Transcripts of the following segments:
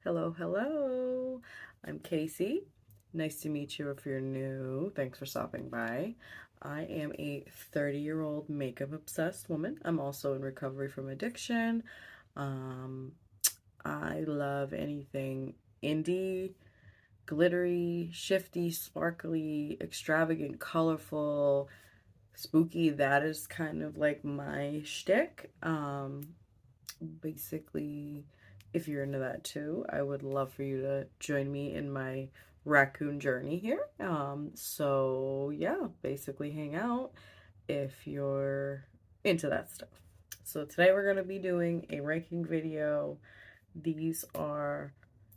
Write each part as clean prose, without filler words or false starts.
Hello, hello. I'm Casey. Nice to meet you if you're new. Thanks for stopping by. I am a 30-year-old makeup obsessed woman. I'm also in recovery from addiction. Um, I love anything indie, glittery, shifty, sparkly, extravagant, colorful, spooky. That is kind of like my shtick. Basically, if you're into that too, I would love for you to join me in my raccoon journey here. So yeah, basically hang out if you're into that stuff. So today we're going to be doing a ranking video. These are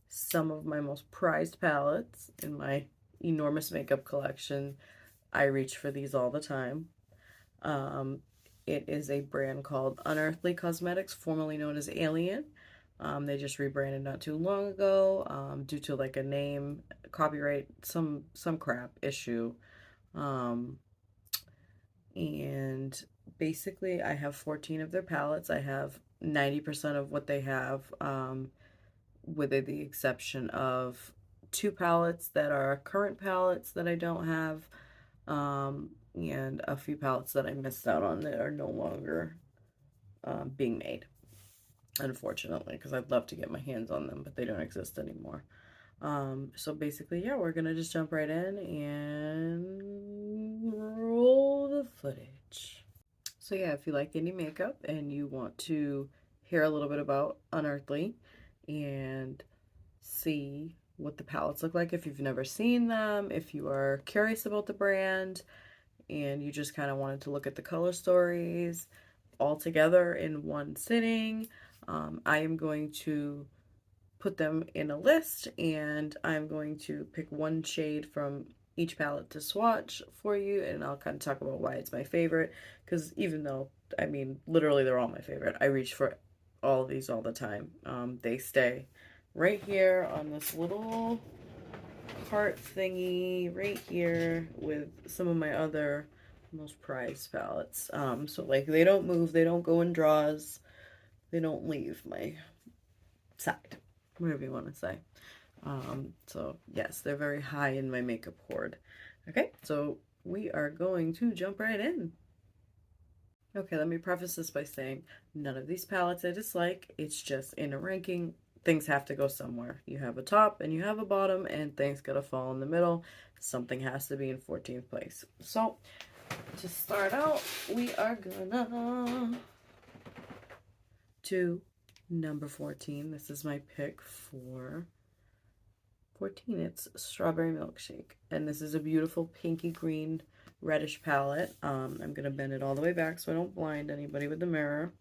some of my most prized palettes in my enormous makeup collection. I reach for these all the time. It is a brand called Unearthly Cosmetics, formerly known as Alien. They just rebranded not too long ago due to like a name copyright, some crap issue. And basically I have 14 of their palettes. I have 90% of what they have, with the exception of 2 palettes that are current palettes that I don't have. And a few palettes that I missed out on that are no longer being made, unfortunately, because I'd love to get my hands on them, but they don't exist anymore. So basically, yeah, we're gonna just jump right in and roll the footage. So yeah, if you like indie makeup and you want to hear a little bit about Unearthly and see what the palettes look like if you've never seen them, if you are curious about the brand, and you just kind of wanted to look at the color stories all together in one sitting, I am going to put them in a list, and I'm going to pick one shade from each palette to swatch for you, and I'll kind of talk about why it's my favorite, because even though, I mean, literally they're all my favorite, I reach for all of these all the time. They stay right here on this little cart thingy right here with some of my other most prized palettes. So like they don't move, they don't go in drawers, they don't leave my side, whatever you want to say. So yes, they're very high in my makeup hoard. Okay, so we are going to jump right in. Okay, let me preface this by saying none of these palettes I dislike. It's just in a ranking, things have to go somewhere. You have a top and you have a bottom, and things gotta fall in the middle. Something has to be in 14th place. So to start out, we are gonna do number 14. This is my pick for 14. It's Strawberry Milkshake, and this is a beautiful pinky green reddish palette. I'm gonna bend it all the way back so I don't blind anybody with the mirror.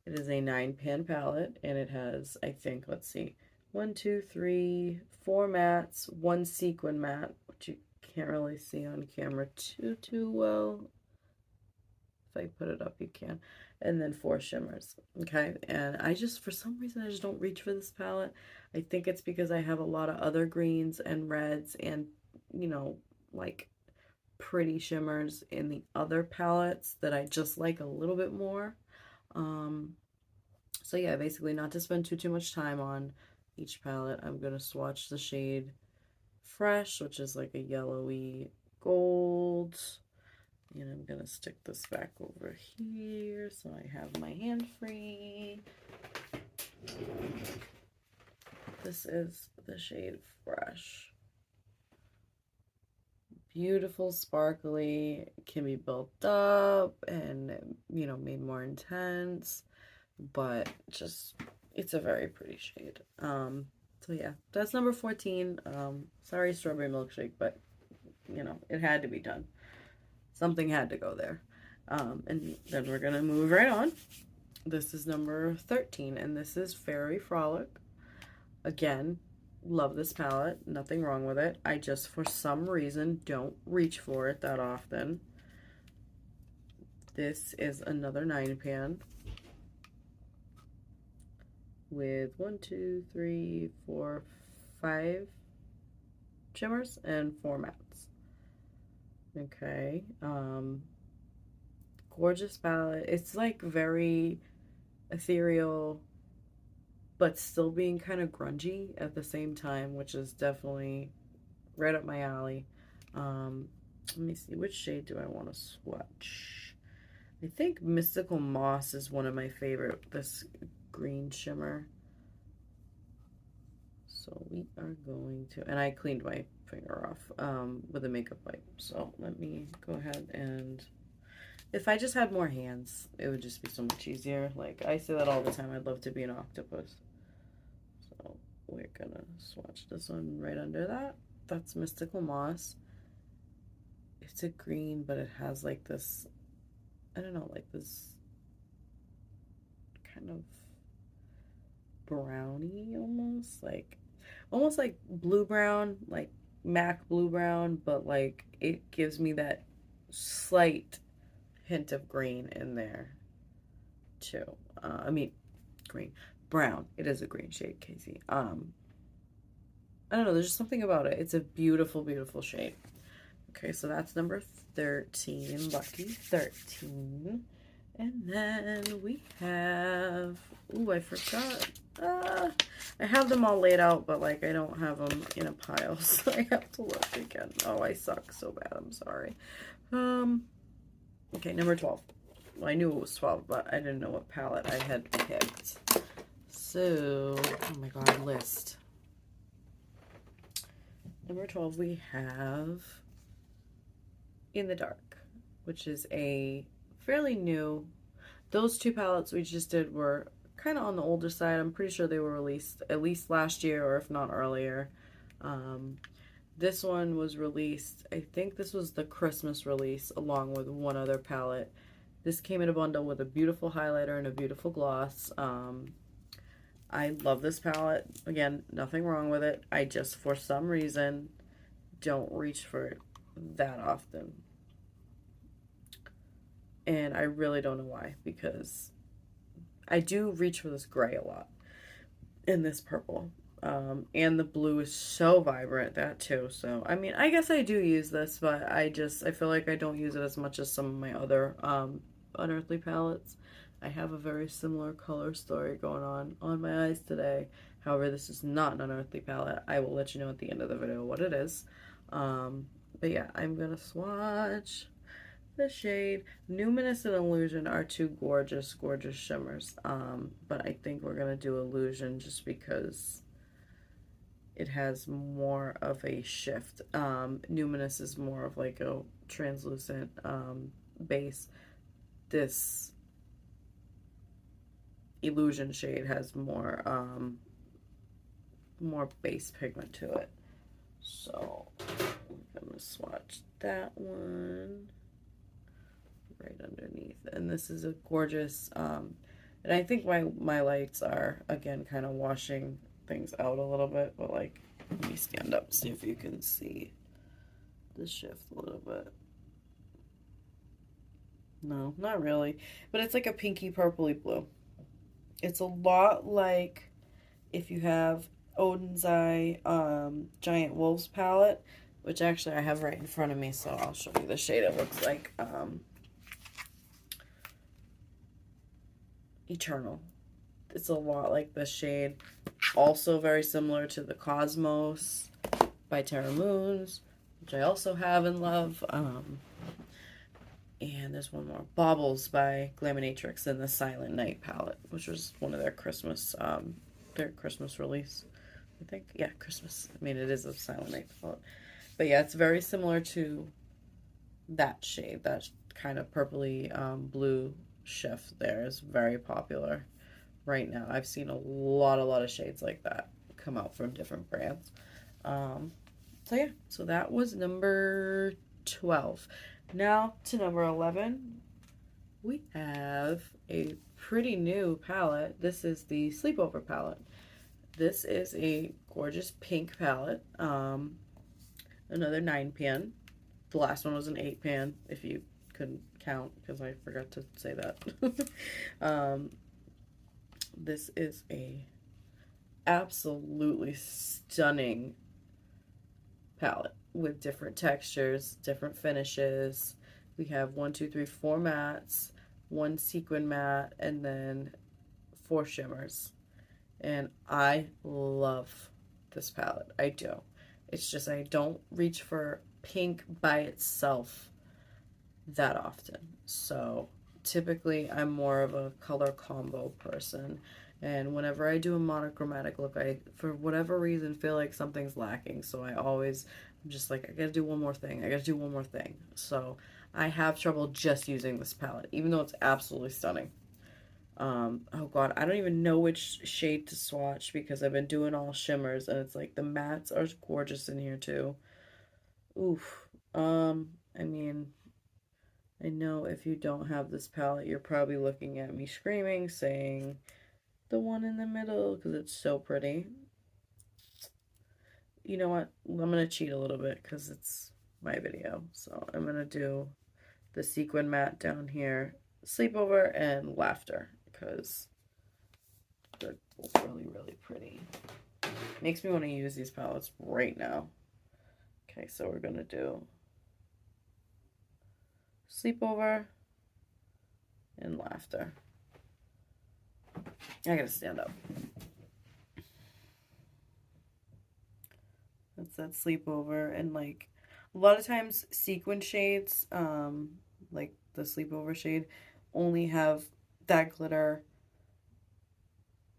It is a 9-pan palette, and it has, I think, let's see, 1, 2, 3, 4 mattes, 1 sequin matte, which you can't really see on camera too well. If I put it up, you can. And then 4 shimmers. Okay, and I just, for some reason, I just don't reach for this palette. I think it's because I have a lot of other greens and reds and, you know, like pretty shimmers in the other palettes that I just like a little bit more. So yeah, basically not to spend too much time on each palette, I'm gonna swatch the shade Fresh, which is like a yellowy gold. And I'm gonna stick this back over here so I have my hand free. This is the shade Fresh. Beautiful, sparkly, can be built up and, you know, made more intense, but just, it's a very pretty shade. So yeah, that's number 14. Sorry, Strawberry Milkshake, but, you know, it had to be done. Something had to go there. And then we're gonna move right on. This is number 13, and this is Fairy Frolic. Again, love this palette, nothing wrong with it. I just, for some reason, don't reach for it that often. This is another 9-pan with 1, 2, 3, 4, 5 shimmers and 4 mattes. Okay, gorgeous palette. It's like very ethereal, but still being kind of grungy at the same time, which is definitely right up my alley. Let me see, which shade do I want to swatch? I think Mystical Moss is one of my favorite, this green shimmer. So we are going to, and I cleaned my finger off with a makeup wipe. So let me go ahead and, if I just had more hands, it would just be so much easier. Like, I say that all the time, I'd love to be an octopus. So we're gonna swatch this one right under that. That's Mystical Moss. It's a green, but it has like this, I don't know, like this kind of brownie almost like blue brown, like MAC blue brown, but like it gives me that slight hint of green in there too. I mean, green, brown. It is a green shade, Casey. I don't know. There's just something about it. It's a beautiful, beautiful shade. Okay, so that's number 13. Lucky 13. And then we have, ooh, I forgot. I have them all laid out, but like I don't have them in a pile, so I have to look again. Oh, I suck so bad. I'm sorry. Okay, number 12. Well, I knew it was 12, but I didn't know what palette I had picked. So, oh my god, list. Number 12, we have In the Dark, which is a fairly new. Those two palettes we just did were kind of on the older side. I'm pretty sure they were released at least last year, or if not earlier. This one was released, I think this was the Christmas release, along with one other palette. This came in a bundle with a beautiful highlighter and a beautiful gloss. I love this palette. Again, nothing wrong with it. I just, for some reason, don't reach for it that often. And I really don't know why, because I do reach for this gray a lot and this purple. And the blue is so vibrant, that too. So, I mean, I guess I do use this, but I feel like I don't use it as much as some of my other Unearthly palettes. I have a very similar color story going on my eyes today. However, this is not an Unearthly palette. I will let you know at the end of the video what it is. But yeah, I'm gonna swatch the shade. Numinous and Illusion are two gorgeous, gorgeous shimmers. But I think we're gonna do Illusion just because it has more of a shift. Numinous is more of like a translucent base. This Illusion shade has more base pigment to it. So I'm gonna swatch that one right underneath. And this is a gorgeous, and I think my lights are, again, kind of washing things out a little bit, but like, let me stand up, see if you can see the shift a little bit. No, not really, but it's like a pinky purpley blue. It's a lot like if you have Odin's Eye Giant Wolves palette, which actually I have right in front of me, so I'll show you the shade it looks like. Eternal. It's a lot like this shade. Also very similar to the Cosmos by Terra Moons, which I also have and love. And there's one more, Baubles by Glaminatrix in the Silent Night palette, which was one of their Christmas release, I think. Yeah, Christmas. I mean, it is a Silent Night palette. But yeah, it's very similar to that shade. That kind of purpley blue shift there is very popular right now. I've seen a lot of shades like that come out from different brands. So yeah, so that was number 12. Now to number 11, we have a pretty new palette. This is the Sleepover palette. This is a gorgeous pink palette. Another 9-pan. The last one was an 8-pan, if you couldn't count, because I forgot to say that. This is a absolutely stunning palette with different textures, different finishes. We have 1, 2, 3, 4 mattes, 1 sequin matte, and then 4 shimmers. and I love this palette. I do. It's just I don't reach for pink by itself that often. So typically I'm more of a color combo person. And whenever I do a monochromatic look, I, for whatever reason, feel like something's lacking. So I always, I'm just like, I gotta do one more thing. I gotta do one more thing. So I have trouble just using this palette, even though it's absolutely stunning. Oh God, I don't even know which shade to swatch because I've been doing all shimmers and it's like the mattes are gorgeous in here too. Oof. I mean, I know if you don't have this palette, you're probably looking at me screaming, saying the one in the middle because it's so pretty. You know what? I'm going to cheat a little bit because it's my video. So I'm going to do the sequin matte down here, sleepover, and laughter because they're both really, really pretty. Makes me want to use these palettes right now. Okay, so we're going to do sleepover and laughter. I gotta stand up. That's that sleepover. And like a lot of times sequin shades, like the sleepover shade, only have that glitter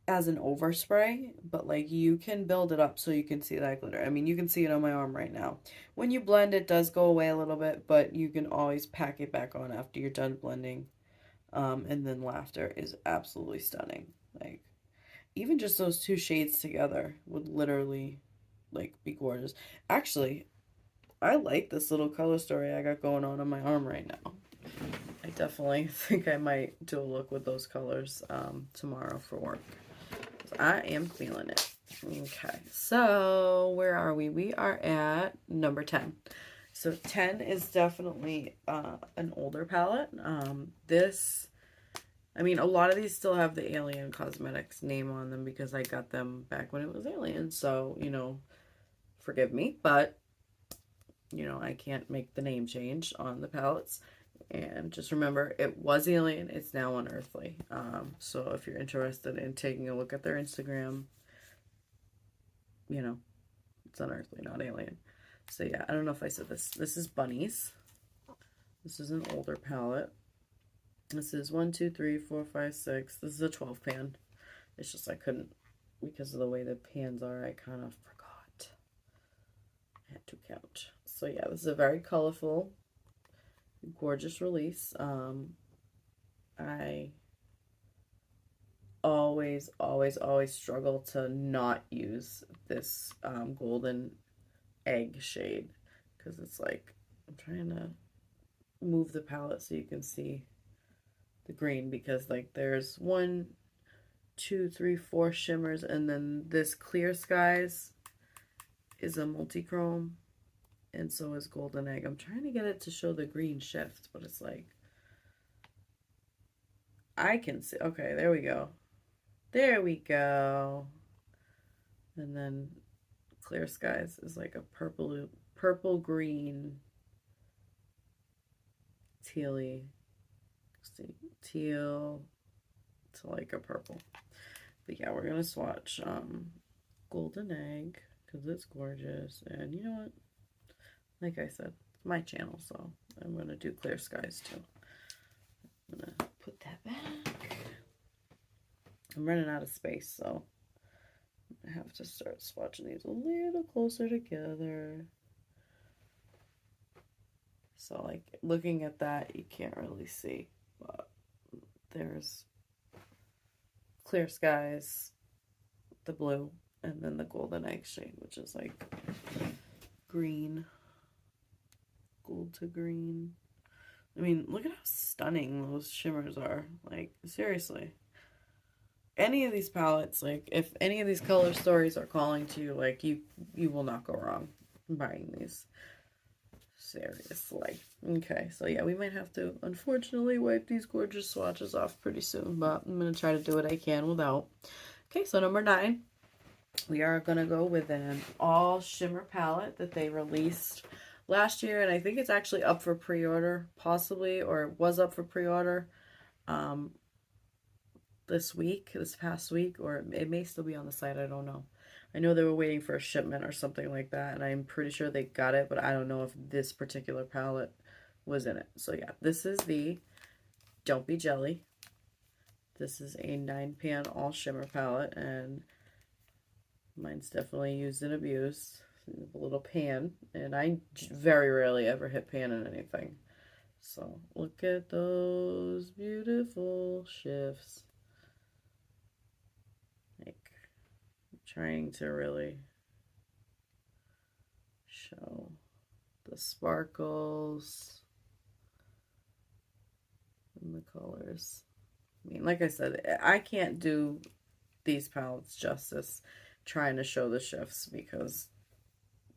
as an overspray, but like you can build it up so you can see that glitter. I mean, you can see it on my arm right now. When you blend, it does go away a little bit, but you can always pack it back on after you're done blending. And then laughter is absolutely stunning. Like even just those two shades together would literally like be gorgeous. Actually, I like this little color story I got going on my arm right now. I definitely think I might do a look with those colors tomorrow for work. I am feeling it. Okay, so where are we? We are at number 10. So 10 is definitely an older palette. This, I mean, a lot of these still have the Alien Cosmetics name on them because I got them back when it was Alien. So, you know, forgive me, but, you know, I can't make the name change on the palettes. And just remember, it was Alien, it's now Unearthly. So if you're interested in taking a look at their Instagram, you know, it's Unearthly, not Alien. So yeah, I don't know if I said this. This is Bunnies. This is an older palette. This is 1, 2, 3, 4, 5, 6. This is a 12 pan. It's just I couldn't, because of the way the pans are, I kind of forgot. I had to count. So yeah, this is a very colorful, gorgeous release. I always struggle to not use this golden egg shade because it's like I'm trying to move the palette so you can see the green because like there's 1, 2, 3, 4 shimmers and then this Clear Skies is a multi-chrome and so is Golden Egg. I'm trying to get it to show the green shift, but it's like I can see. Okay, there we go. There we go. And then Clear Skies is like a purple green tealy. See, teal to like a purple. But yeah, we're gonna swatch Golden Egg because it's gorgeous. And you know what? Like I said, it's my channel, so I'm gonna do Clear Skies too. I'm gonna put that back. I'm running out of space, so I have to start swatching these a little closer together. So like looking at that, you can't really see, but there's Clear Skies, the blue, and then the Golden Egg shade, which is like green, gold to green. I mean, look at how stunning those shimmers are. Like, seriously. Any of these palettes, like, if any of these color stories are calling to you, like, you will not go wrong buying these. Seriously. Okay, so yeah, we might have to, unfortunately, wipe these gorgeous swatches off pretty soon, but I'm going to try to do what I can without. Okay, so number 9, we are going to go with an all shimmer palette that they released last year, and I think it's actually up for pre-order, possibly, or it was up for pre-order. this past week, or it may still be on the site, I don't know. I know they were waiting for a shipment or something like that, and I'm pretty sure they got it, but I don't know if this particular palette was in it. So yeah, this is the Don't Be Jelly. This is a 9-pan all shimmer palette, and mine's definitely used and abused. A little pan, and I very rarely ever hit pan in anything. So look at those beautiful shifts. Like, I'm trying to really show the sparkles and the colors. I mean, like I said, I can't do these palettes justice trying to show the shifts, because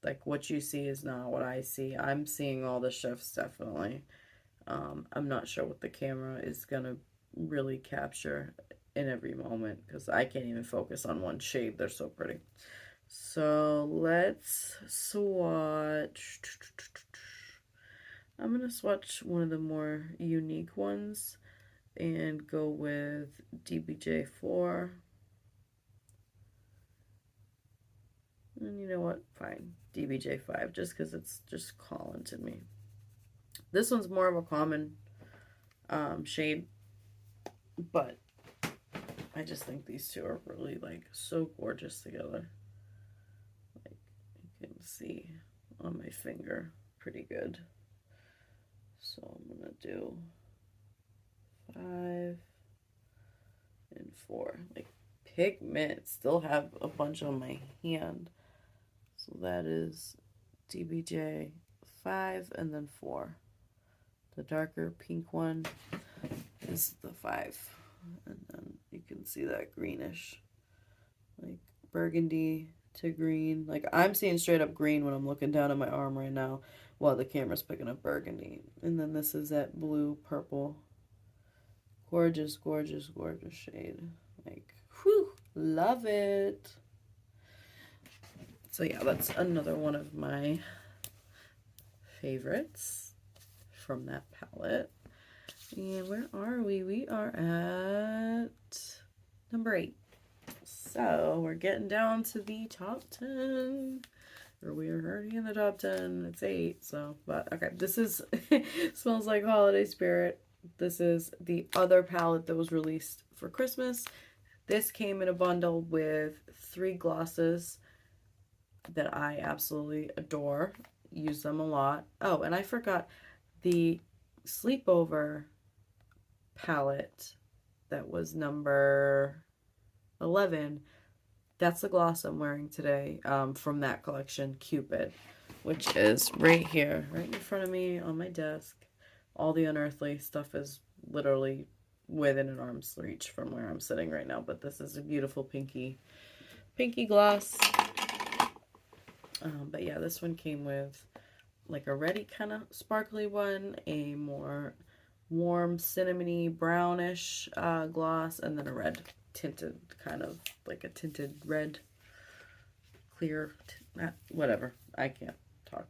like what you see is not what I see. I'm seeing all the shifts, definitely. I'm not sure what the camera is gonna really capture in every moment, because I can't even focus on one shade. They're so pretty. So let's swatch. I'm gonna swatch one of the more unique ones and go with DBJ4. And you know what? Fine. DBJ5, just because it's just calling to me. This one's more of a common shade, but I just think these two are really, like, so gorgeous together. Like, you can see on my finger pretty good. So I'm going to do 5 and 4. Like, pigment. Still have a bunch on my hand. So that is DBJ 5 and then 4. The darker pink one is the 5. And then you can see that greenish, like burgundy to green. Like, I'm seeing straight up green when I'm looking down at my arm right now while the camera's picking up burgundy. And then this is that blue purple. Gorgeous, gorgeous, gorgeous shade. Like, whew, love it. So yeah, that's another one of my favorites from that palette. And where are we? We are at number 8. So we're getting down to the top 10. Or we are already in the top 10. It's 8. So, but okay. This is Smells Like Holiday Spirit. This is the other palette that was released for Christmas. This came in a bundle with 3 glosses that I absolutely adore. Use them a lot. Oh, and I forgot the Sleepover palette that was number 11. That's the gloss I'm wearing today, from that collection, Cupid, which is right here, right in front of me on my desk. All the Unearthly stuff is literally within an arm's reach from where I'm sitting right now, but this is a beautiful pinky gloss. But yeah, this one came with like a reddy kind of sparkly one, a more warm cinnamony brownish gloss, and then a red tinted, kind of like a tinted red, clear, whatever. I can't talk.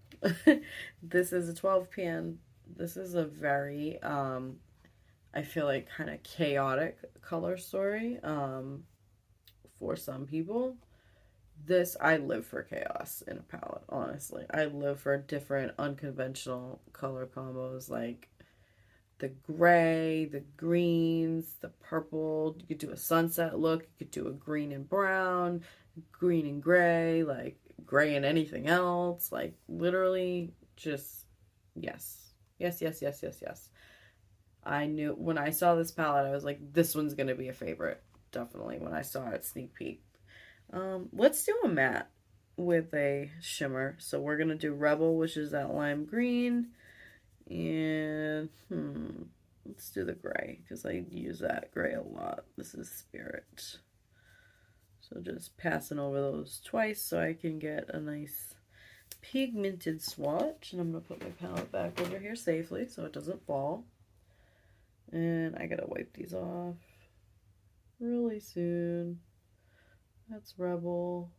This is a 12-pan. This is a very, I feel like, kind of chaotic color story for some people. I live for chaos in a palette, honestly. I live for different unconventional color combos, like the gray, the greens, the purple. You could do a sunset look. You could do a green and brown, green and gray, like gray and anything else. Like, literally just yes. Yes, yes, yes, yes, yes. I knew when I saw this palette, I was like, this one's going to be a favorite. Definitely when I saw it sneak peek. Let's do a matte with a shimmer. So we're going to do Rebel, which is that lime green. And, let's do the gray, because I use that gray a lot. This is Spirit. So just passing over those twice so I can get a nice pigmented swatch. And I'm going to put my palette back over here safely so it doesn't fall. And I got to wipe these off really soon. That's Rebel.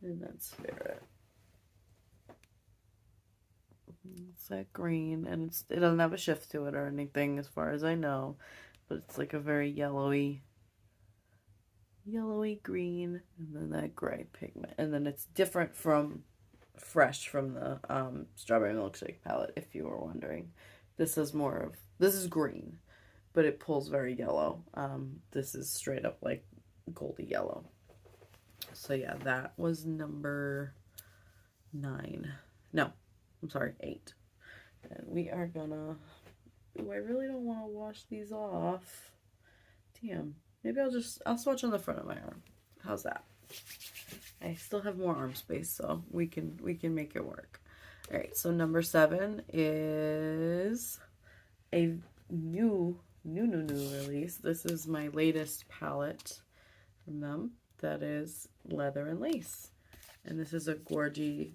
And that's Spirit. It's that green, and it doesn't have a shift to it or anything as far as I know, but it's like a very yellowy green, and then that gray pigment, and then it's different from fresh from the strawberry milkshake palette, if you were wondering. This is green, but it pulls very yellow. This is straight up like goldy yellow. So yeah, that was number 9. No, I'm sorry, 8. And we are gonna, ooh, I really don't want to wash these off. Damn. Maybe I'll swatch on the front of my arm. How's that? I still have more arm space, so we can make it work. All right, so number 7 is a new release. This is my latest palette from them. That is Leather and Lace. And this is a gorgeous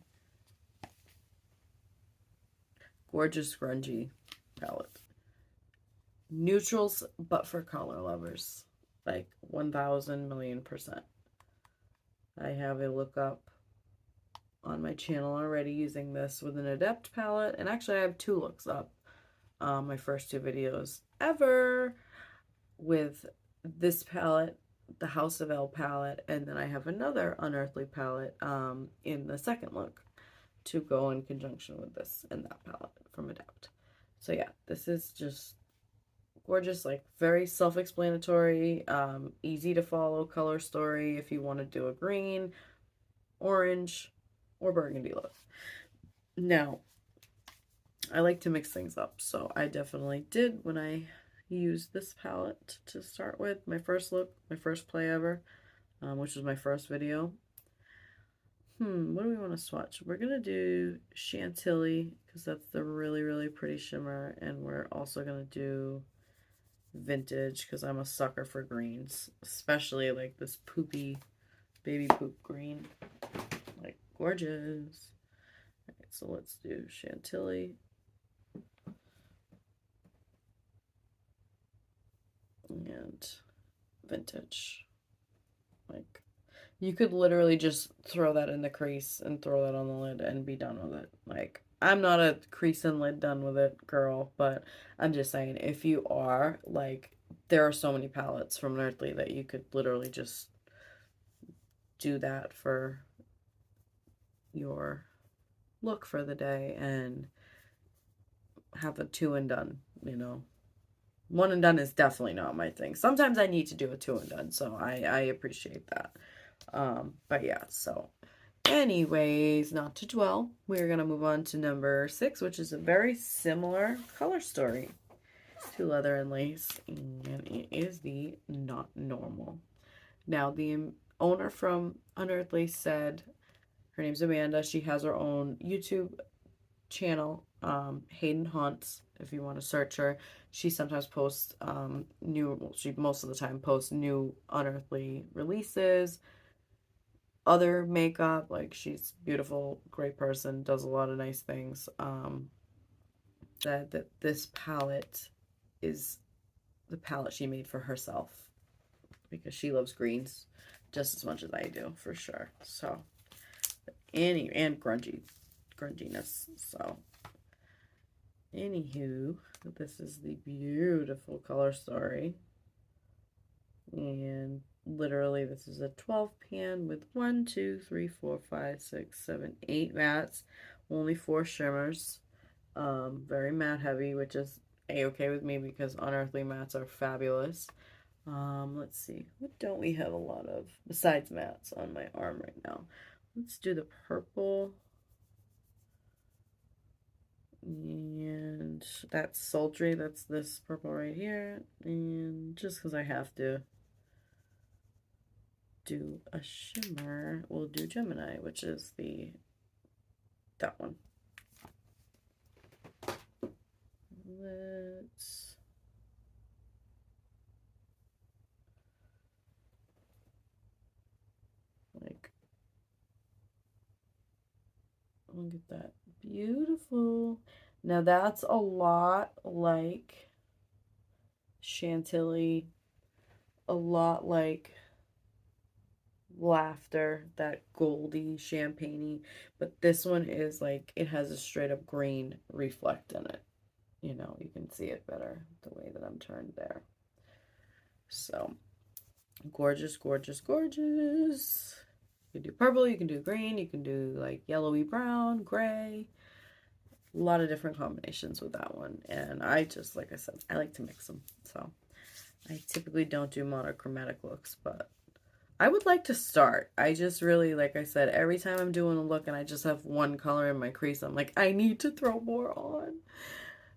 grungy palette. Neutrals, but for color lovers. Like 1,000,000,000%. I have a lookup on my channel already using this with an Adept palette. And actually I have 2 looks up. My first 2 videos ever with this palette, the House of Elle palette, and then I have another Unearthly palette in the second look to go in conjunction with this and that palette from Adept. So yeah, this is just gorgeous, like very self-explanatory, easy to follow color story if you want to do a green, orange, or burgundy look. Now, I like to mix things up, so I definitely did when I used this palette to start with. My first look, my first play ever, which was my first video. What do we want to swatch? We're going to do Chantilly, because that's the really, really pretty shimmer, and we're also going to do Vintage, because I'm a sucker for greens, especially like this poopy baby poop green. Like, gorgeous. All right, so let's do Chantilly. And Vintage. Like, you could literally just throw that in the crease and throw that on the lid and be done with it. Like, I'm not a crease and lid done with it girl, but I'm just saying, if you are, like, there are so many palettes from Unearthly that you could literally just do that for your look for the day and have a 2 and done, you know. 1 and done is definitely not my thing. Sometimes I need to do a 2 and done, so I appreciate that. But yeah, so anyways, not to dwell, we're gonna move on to number 6, which is a very similar color story to Leather and Lace, and it is the Not Normal. Now, the owner from Unearthly said, her name's Amanda, she has her own YouTube channel, Hayden Haunts, if you want to search her. She sometimes posts she most of the time posts new Unearthly releases, other makeup. Like, she's beautiful, great person, does a lot of nice things. That this palette is the palette she made for herself, because she loves greens just as much as I do, for sure. So and grunginess. So anywho, this is the beautiful color story, and literally this is a 12 pan with 1, 2, 3, 4, 5, 6, 7, 8 mattes, only 4 shimmers. Very matte heavy, which is a-okay with me because Unearthly mattes are fabulous. Let's see, what don't we have a lot of besides mattes on my arm right now? Let's do the purple. And that's sultry. That's this purple right here. And just because I have to do a shimmer, we'll do Gemini, which is that one. Let's look at that. Beautiful. Now that's a lot like Chantilly, a lot like Laughter, that goldy champagne-y, but this one is like, it has a straight up green reflect in it. You know, you can see it better the way that I'm turned there. So gorgeous, gorgeous, gorgeous. You can do purple, you can do green, you can do like yellowy brown, gray. A lot of different combinations with that one. And I just, like I said, I like to mix them. So I typically don't do monochromatic looks, but I would like to start. I just really, like I said, every time I'm doing a look and I just have one color in my crease, I'm like, I need to throw more on.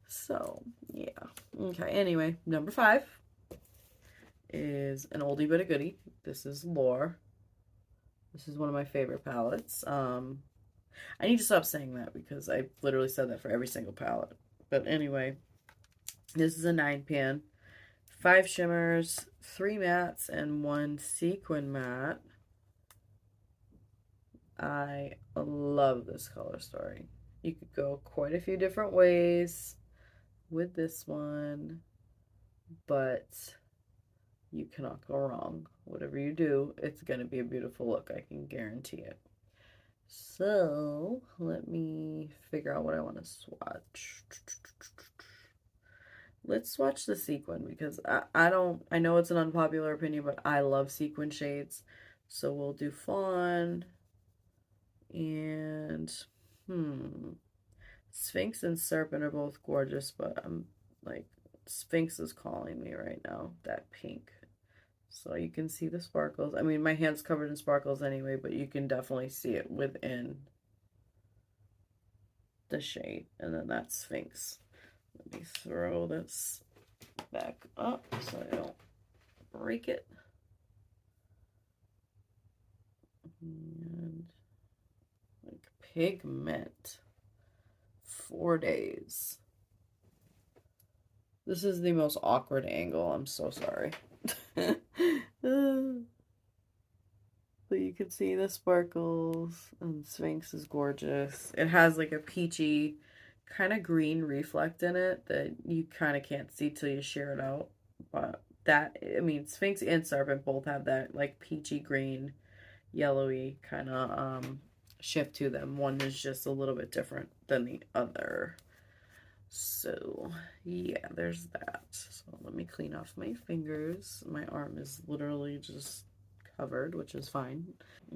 So, yeah. Okay, anyway, number 5 is an oldie but a goodie. This is Lore. This is one of my favorite palettes. I need to stop saying that because I literally said that for every single palette. But anyway, this is a 9-pan. 5 shimmers, 3 mattes, and 1 sequin matte. I love this color story. You could go quite a few different ways with this one, but you cannot go wrong. Whatever you do, it's going to be a beautiful look. I can guarantee it. So let me figure out what I want to swatch. Let's swatch the sequin because I know it's an unpopular opinion, but I love sequin shades. So we'll do fawn and Sphinx and Serpent are both gorgeous, but I'm like, Sphinx is calling me right now, that pink. So you can see the sparkles. I mean, my hand's covered in sparkles anyway, but you can definitely see it within the shade. And then that's Sphinx. Let me throw this back up so I don't break it. And like pigment. 4 days. This is the most awkward angle. I'm so sorry. But you can see the sparkles, and Sphinx is gorgeous. It has like a peachy kind of green reflect in it that you kind of can't see till you shear it out. But that, I mean, Sphinx and Serpent both have that like peachy green, yellowy kind of shift to them. One is just a little bit different than the other. So, yeah, there's that. So, let me clean off my fingers. My arm is literally just covered, which is fine.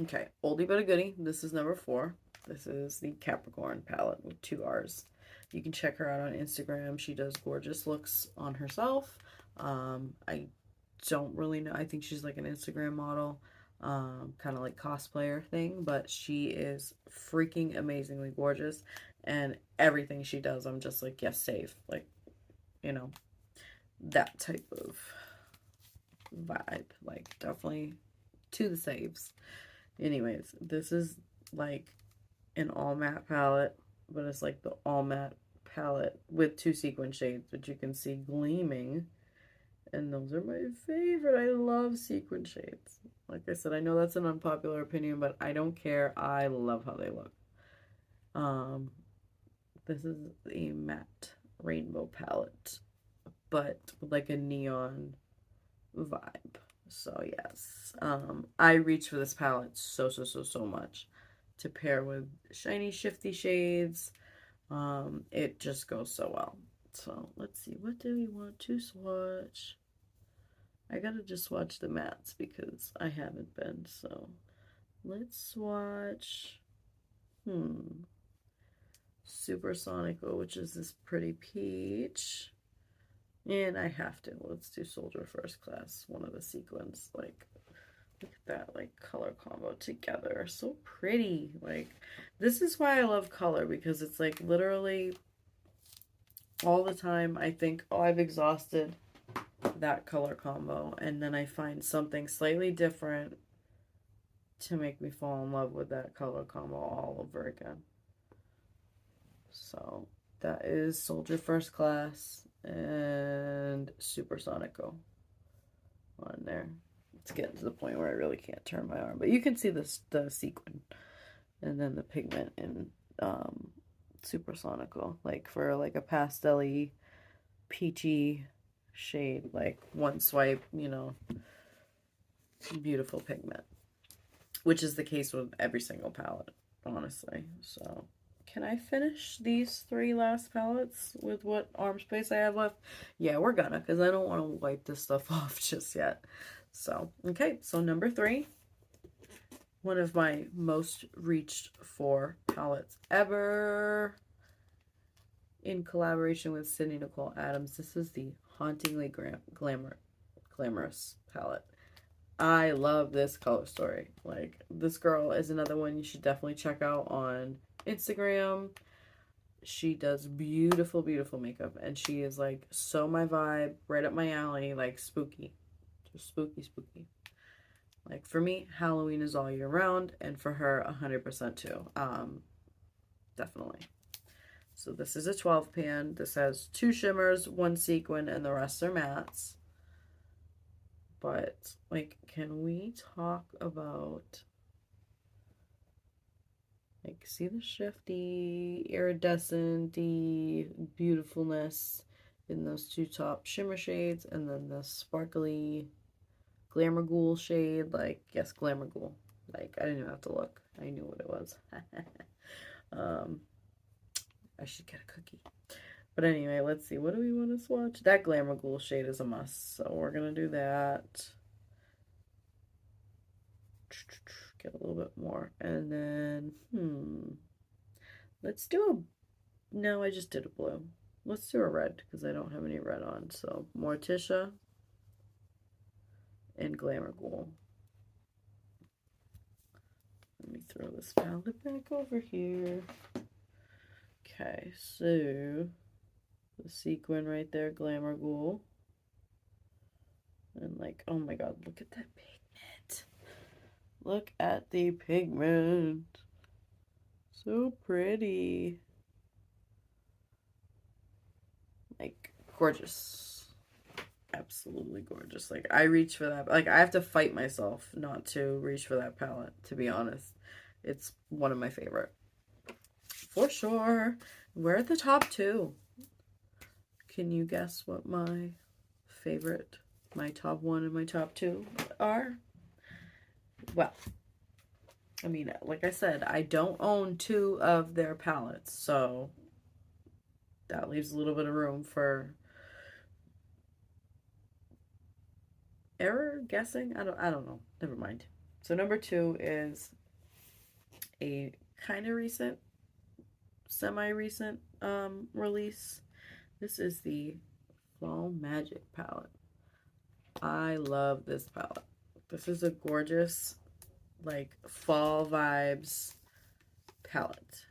Okay, oldie but a goodie. This is number 4. This is the Capricorn palette with 2 R's. You can check her out on Instagram. She does gorgeous looks on herself. I don't really know. I think she's like an Instagram model, kind of like cosplayer thing, but she is freaking amazingly gorgeous. And everything she does, I'm just like, yes, save. Like, you know, that type of vibe. Like, definitely to the saves. Anyways, this is like an all matte palette, but it's like the all matte palette with 2 sequin shades, which you can see gleaming. And those are my favorite. I love sequin shades. Like I said, I know that's an unpopular opinion, but I don't care. I love how they look. This is a matte rainbow palette, but with like a neon vibe. So yes, I reach for this palette so much to pair with shiny shifty shades. It just goes so well. So let's see, what do we want to swatch? I gotta just swatch the mattes because I haven't been. So let's swatch Supersonico, which is this pretty peach. And I have to. Let's do Soldier First Class, one of the sequins. Like, look at that, like, color combo together. So pretty. Like, this is why I love color, because it's, like, literally all the time I think, oh, I've exhausted that color combo. And then I find something slightly different to make me fall in love with that color combo all over again. So that is Soldier First Class and Supersonico on there. It's getting to the point where I really can't turn my arm, but you can see this, the sequin and then the pigment in Supersonico, like for like a pastel-y peachy shade, like one swipe, you know, beautiful pigment. which is the case with every single palette, honestly. So, can I finish these 3 last palettes with what arm space I have left? Yeah, we're gonna, because I don't want to wipe this stuff off just yet. So, okay, so number 3, one of my most reached for palettes ever, in collaboration with Sydney Nicole Adams. This is the Hauntingly Glamorous palette. I love this color story. Like, this girl is another one you should definitely check out on Instagram. She does beautiful, beautiful makeup, and she is like so my vibe, right up my alley, like spooky. Just spooky, spooky. Like, for me, Halloween is all year round, and for her, 100% too. Definitely. So this is a 12 pan. This has 2 shimmers, 1 sequin, and the rest are mattes. But, like, can we talk about, like, see the shifty, iridescent beautifulness in those 2 top shimmer shades, and then the sparkly Glamour Ghoul shade. Like, yes, Glamour Ghoul. Like, I didn't even have to look. I knew what it was. I should get a cookie. But anyway, let's see. What do we want to swatch? That Glamour Ghoul shade is a must. So we're going to do that. Get a little bit more. And then, let's do a... No, I just did a blue. Let's do a red because I don't have any red on. So Morticia and Glamour Ghoul. Let me throw this palette back over here. Okay, so... the sequin right there, Glamour Ghoul. And like, oh my god, look at that pigment. Look at the pigment. So pretty. Like, gorgeous. Absolutely gorgeous. Like, I reach for that. Like, I have to fight myself not to reach for that palette, to be honest. It's one of my favorite. For sure. We're at the top 2. Can you guess what my favorite, my top 1 and my top 2 are? Well, I mean, like I said, I don't own 2 of their palettes, so that leaves a little bit of room for error, guessing. I don't know. Never mind. So number 2 is a kind of recent, semi-recent release. This is the Fall Magic palette. I love this palette. This is a gorgeous, like, fall vibes palette.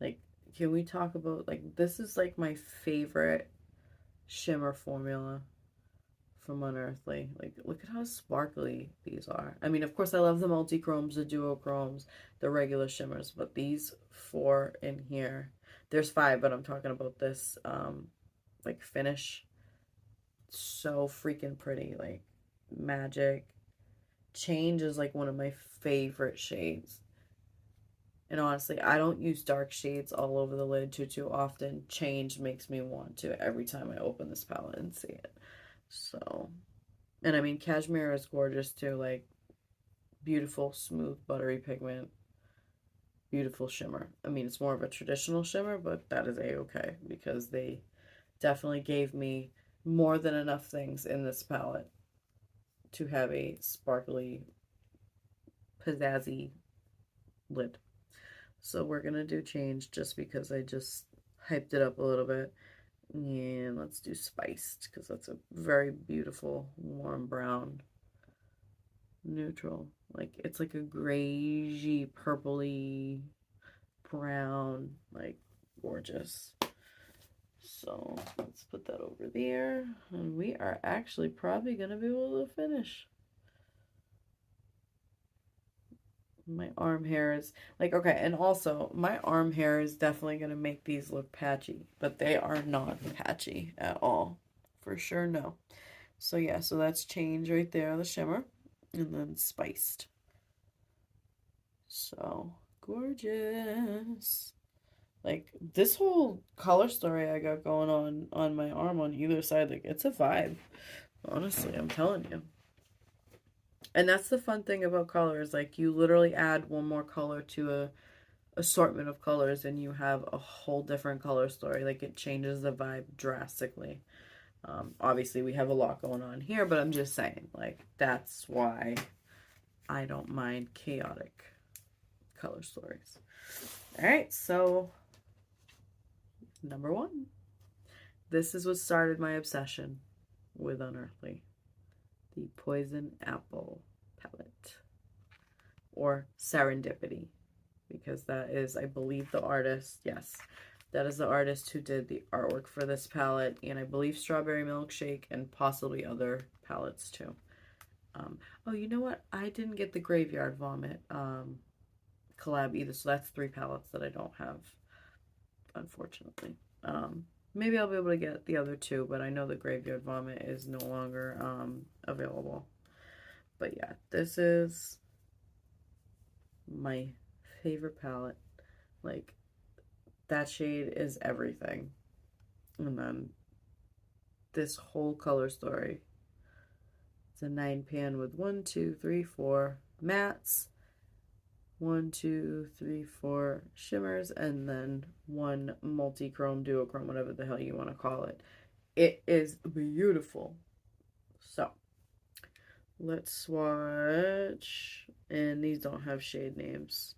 Like, can we talk about, like, this is like my favorite shimmer formula from Unearthly. Like, look at how sparkly these are. I mean, of course, I love the multi-chromes, the duochromes, the regular shimmers, but these 4 in here, there's 5, but I'm talking about this, like, finish. So freaking pretty. Like, magic. Change is like one of my favorite shades. And honestly, I don't use dark shades all over the lid too often. Change makes me want to every time I open this palette and see it. So, and I mean, cashmere is gorgeous too. Like, beautiful, smooth, buttery pigment. Beautiful shimmer. I mean, it's more of a traditional shimmer, but that is a-okay because they definitely gave me more than enough things in this palette to have a sparkly, pizzazzy lid. So we're going to do change just because I just hyped it up a little bit. And let's do spiced because that's a very beautiful warm brown neutral. Like, it's like a grayish, purpley brown, like, gorgeous. So let's put that over there, and we are actually probably going to be able to finish. My arm hair is like, okay, and also my arm hair is definitely going to make these look patchy, but they are not patchy at all. For sure, no. So yeah, so that's change right there, the shimmer, and then spiced. So gorgeous. Like, this whole color story I got going on my arm on either side, like, it's a vibe. Honestly, I'm telling you. And that's the fun thing about colors. Like, you literally add one more color to a assortment of colors and you have a whole different color story. Like, it changes the vibe drastically. Obviously, we have a lot going on here, but I'm just saying, like, that's why I don't mind chaotic color stories. All right, so number 1. This is what started my obsession with Unearthly. The Poison Apple palette. Or Serendipity. Because that is, I believe, the artist. Yes, that is the artist who did the artwork for this palette. And I believe Strawberry Milkshake and possibly other palettes too. Oh, you know what? I didn't get the Graveyard Vomit collab either. So that's 3 palettes that I don't have, unfortunately. Maybe I'll be able to get the other 2, but I know the Graveyard Vomit is no longer available. But yeah, this is my favorite palette. Like, that shade is everything. And then this whole color story. It's a 9 pan with 1, 2, 3, 4 mattes, 1, 2, 3, 4 shimmers, and then 1 multi-chrome, duochrome, whatever the hell you want to call it. It is beautiful. So, let's swatch. And these don't have shade names,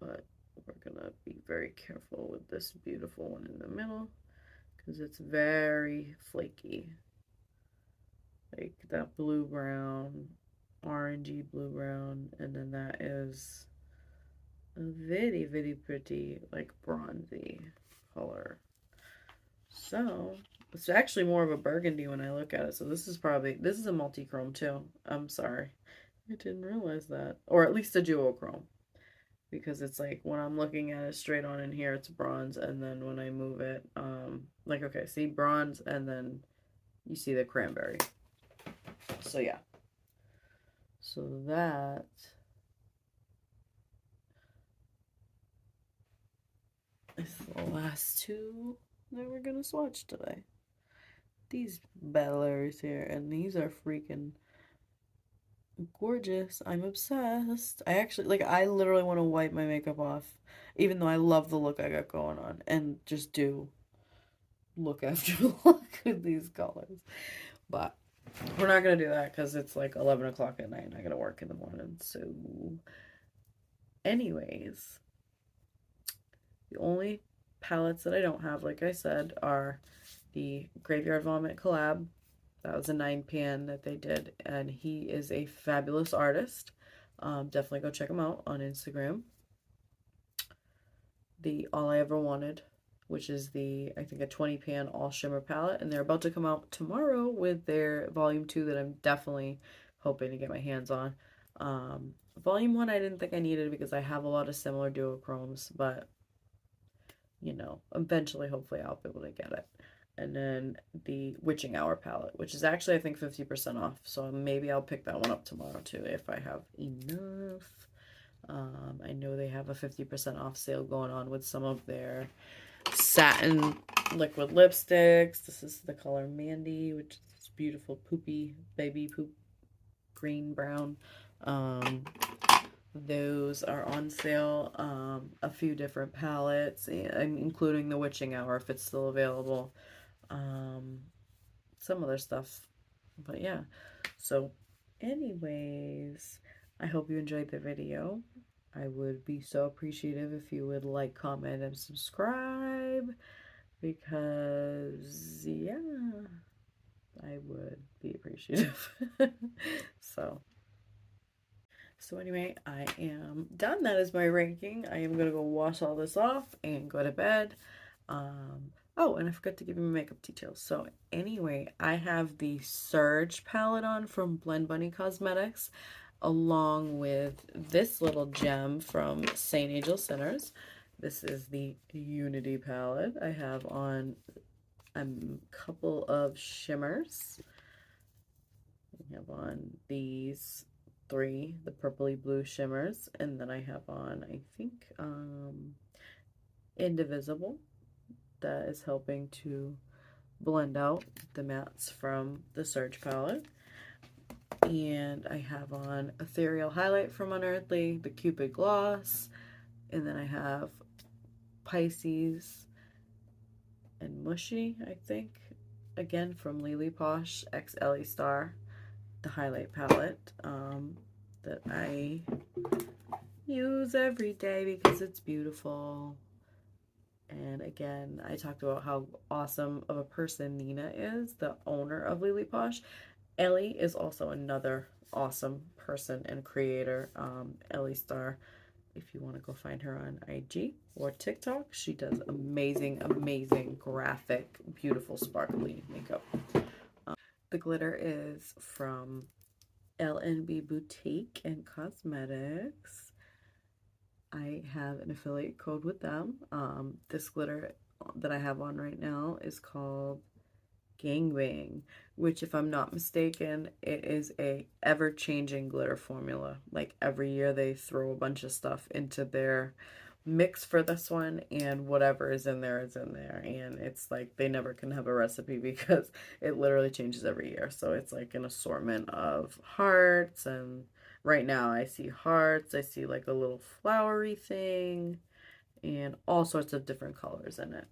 but we're gonna be very careful with this beautiful one in the middle because it's very flaky. Like that blue brown, orangey blue brown, and then that is a very, very pretty, like, bronzy color. So it's actually more of a burgundy when I look at it. So this is a multi-chrome too. I'm sorry, I didn't realize that. Or at least a duochrome. Because it's like, when I'm looking at it straight on in here, it's bronze, and then when I move it, like, okay, see, bronze, and then you see the cranberry. So yeah. So that is the last 2 that we're gonna swatch today. These battlers here, and these are freaking gorgeous. I'm obsessed. I actually, like, I literally want to wipe my makeup off, even though I love the look I got going on, and just do look after look with these colors. But we're not gonna do that because it's like 11 o'clock at night and I gotta work in the morning. So anyways, the only palettes that I don't have, like I said, are the Graveyard Vomit collab. That was a 9 pan that they did, and he is a fabulous artist. Definitely go check him out on Instagram. The All I Ever Wanted, which is I think a 20 pan all shimmer palette, and they're about to come out tomorrow with their volume 2 that I'm definitely hoping to get my hands on. Volume 1 I didn't think I needed because I have a lot of similar duochromes, but you know, eventually hopefully I'll be able to get it. And then the Witching Hour palette, which is actually, I think, 50% off. So maybe I'll pick that one up tomorrow too if I have enough. I know they have a 50% off sale going on with some of their satin liquid lipsticks. This is the color Mandy, which is this beautiful poopy baby poop green brown. Those are on sale. A few different palettes, including the Witching Hour if it's still available. Some other stuff, but yeah. So anyways, I hope you enjoyed the video. I would be so appreciative if you would like, comment, and subscribe, because yeah, I would be appreciative. So anyway, I am done. That is my ranking. I am gonna go wash all this off and go to bed. Oh, and I forgot to give you my makeup details. So anyway, I have the Surge palette on from BlendbunnyCosmetics, along with this little gem from SaintsAngelsSinners. This is the Unity palette. I have on a couple of shimmers. I have on these 3, the purpley blue shimmers, and then I have on, I think, Indivisible. That is helping to blend out the mattes from the Surge palette. And I have on Ethereal Highlight from Unearthly, the Cupid Gloss, and then I have Pisces and Mushy, I think, again from LelePosh x EllieStarr, the highlight palette that I use every day because it's beautiful. And again, I talked about how awesome of a person Nina is, the owner of LelePosh. Ellie is also another awesome person and creator, EllieStarr. If you want to go find her on IG or TikTok, she does amazing, amazing graphic, beautiful, sparkly makeup. The glitter is from LNB Boutique and Cosmetics. I have an affiliate code with them. This glitter that I have on right now is called Gangbang, which, if I'm not mistaken, it is a ever-changing glitter formula. Like every year they throw a bunch of stuff into their mix for this one, and whatever is in there is in there, and it's like they never can have a recipe because it literally changes every year. So it's like an assortment of hearts, and right now I see hearts, I see like a little flowery thing, and all sorts of different colors in it.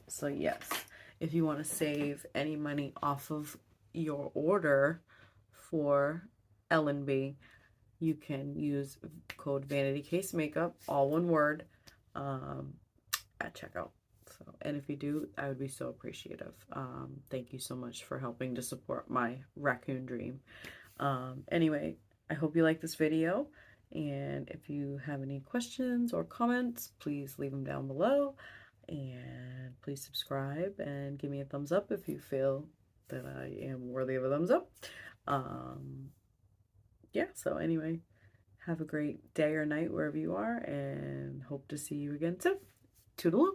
So yes, if you want to save any money off of your order for LNB, you can use code Vanity Case Makeup, all one word, at checkout. So, and if you do, I would be so appreciative. Thank you so much for helping to support my raccoon dream. Anyway, I hope you like this video. And if you have any questions or comments, please leave them down below. And please subscribe and give me a thumbs up if you feel that I am worthy of a thumbs up. Yeah, so anyway, have a great day or night wherever you are, and hope to see you again soon. Toodaloo.